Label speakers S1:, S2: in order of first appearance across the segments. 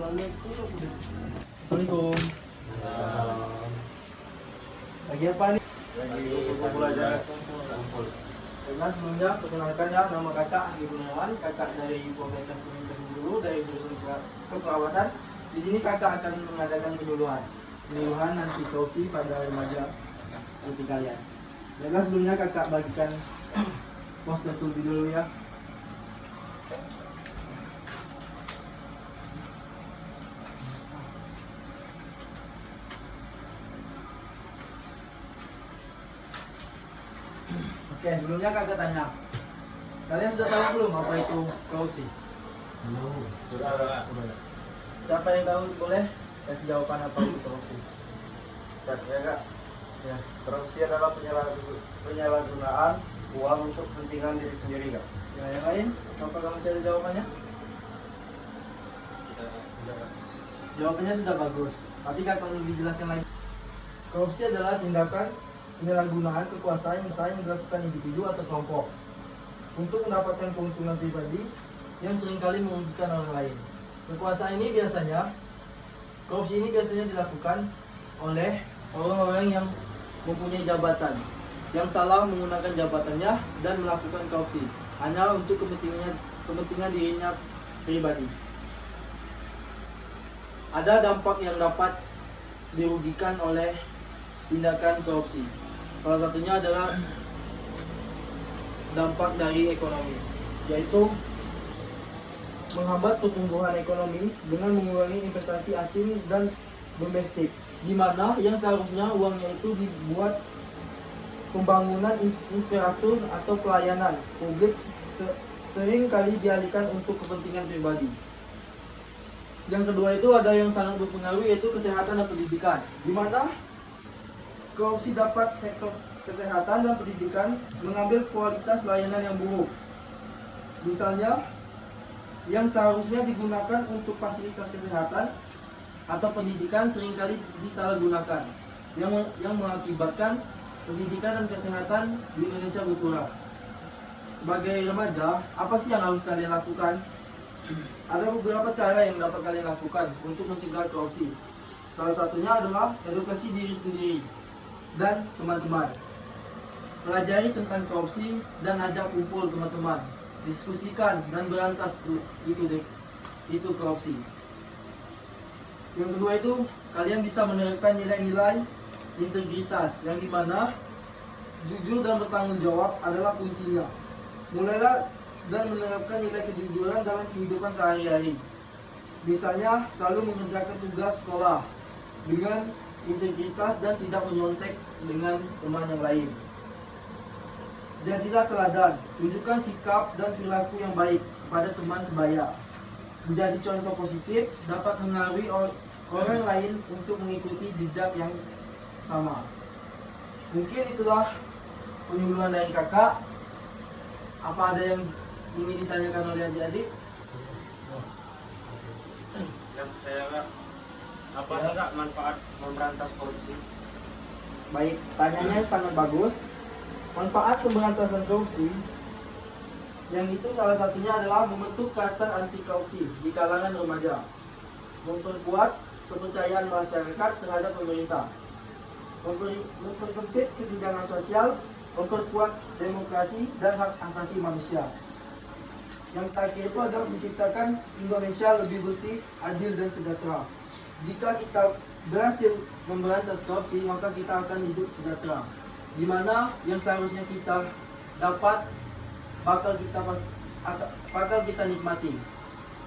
S1: Assalamualaikum. Lagi apa nih?
S2: Lagi kumpul aja.
S1: Karena sebelumnya perkenalkan ya, nama kakak Andi Gunawan, kakak dari Poltekkes Bengkulu dari jurusan keperawatan. Di sini kakak akan mengadakan penyuluhan anti korupsi pada remaja seperti kalian. Baiklah, sebelumnya kakak bagikan poster terlebih dulu ya. Oke, sebelumnya kakak tanya, kalian sudah tahu belum apa itu korupsi?
S2: Sudah.
S1: Siapa yang tahu boleh kasih jawaban apa itu korupsi?
S2: Ya, Kak.
S1: Ya,
S2: Korupsi adalah penyalahgunaan uang untuk kepentingan diri sendiri, Kak.
S1: ya yang lain, apakah masih ada jawabannya? Jawabannya sudah bagus, tapi kakak lebih jelaskan lagi. Korupsi adalah tindakan penyalahgunaan kekuasaan yang dilakukan individu atau kelompok untuk mendapatkan keuntungan pribadi yang seringkali merugikan orang lain. Kekuasaan ini korupsi ini biasanya dilakukan oleh orang-orang yang mempunyai jabatan yang salah menggunakan jabatannya dan melakukan korupsi hanya untuk kepentingan dirinya pribadi. Ada dampak yang dapat dirugikan oleh tindakan korupsi. Salah satunya adalah dampak dari ekonomi, yaitu menghambat pertumbuhan ekonomi dengan mengurangi investasi asing dan domestik, di mana yang seharusnya uangnya itu dibuat pembangunan infrastruktur atau pelayanan publik sering kali dialihkan untuk kepentingan pribadi. Yang kedua itu ada yang sangat berpengaruh, yaitu kesehatan dan pendidikan, di mana korupsi dapat sektor kesehatan dan pendidikan mengambil kualitas layanan yang buruk. Misalnya, yang seharusnya digunakan untuk fasilitas kesehatan atau pendidikan seringkali disalahgunakan, yang mengakibatkan pendidikan dan kesehatan di Indonesia berkurang. Sebagai remaja, apa sih yang harus kalian lakukan? Ada beberapa cara yang dapat kalian lakukan untuk mencegah korupsi. Salah satunya adalah edukasi diri sendiri dan teman-teman. Pelajari tentang korupsi dan ajak kumpul teman-teman. Diskusikan dan berantas itu korupsi. Yang kedua itu, kalian bisa menerapkan nilai-nilai integritas, yang dimana jujur dan bertanggung jawab adalah kuncinya. Mulailah dan menerapkan nilai kejujuran dalam kehidupan sehari-hari. Misalnya, selalu mengerjakan tugas sekolah dengan integritas dan tidak menyontek dengan teman yang lain. Jadilah teladan, tunjukkan sikap dan perilaku yang baik kepada teman sebaya. Menjadi contoh positif dapat mengaruhi orang lain untuk mengikuti jejak yang sama. Mungkin itulah penyuluhan dari kakak. Apa ada yang ingin ditanyakan oleh adik-adik?
S2: Apa sih, Kak, manfaat memberantas korupsi?
S1: Baik, tanyanya sangat bagus. Manfaat pemberantasan korupsi yang itu salah satunya adalah membentuk karakter anti korupsi di kalangan remaja, memperkuat kepercayaan masyarakat terhadap pemerintah, mempersempit kesenjangan sosial, memperkuat demokrasi dan hak asasi manusia. Yang terakhir itu adalah menciptakan Indonesia lebih bersih, adil dan sejahtera. Jika kita berhasil memberantas korupsi, maka kita akan hidup sejahtera, di mana yang seharusnya kita dapat bakal kita nikmati.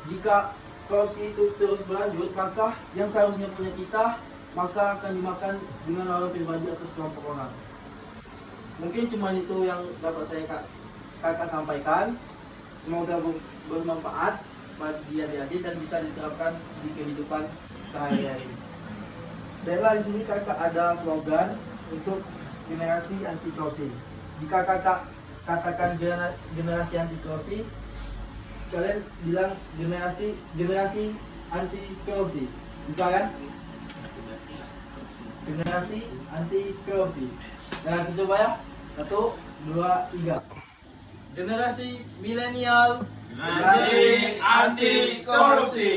S1: Jika korupsi itu terus berlanjut, maka yang seharusnya punya kita maka akan dimakan dengan orang pribadi atas kelompok orang. Mungkin cuma itu yang dapat saya kakak sampaikan. Semoga bermanfaat bagi adik-adik dan bisa diterapkan di kehidupan sehari-hari. Baiklah, di sini kakak ada slogan untuk generasi anti korupsi. Jika kakak katakan generasi anti korupsi, kalian bilang generasi anti korupsi. Bisa kan? Generasi anti korupsi. Nah, kita coba ya. 1, 2, 3. Generasi milenial,
S2: Generasi anti korupsi.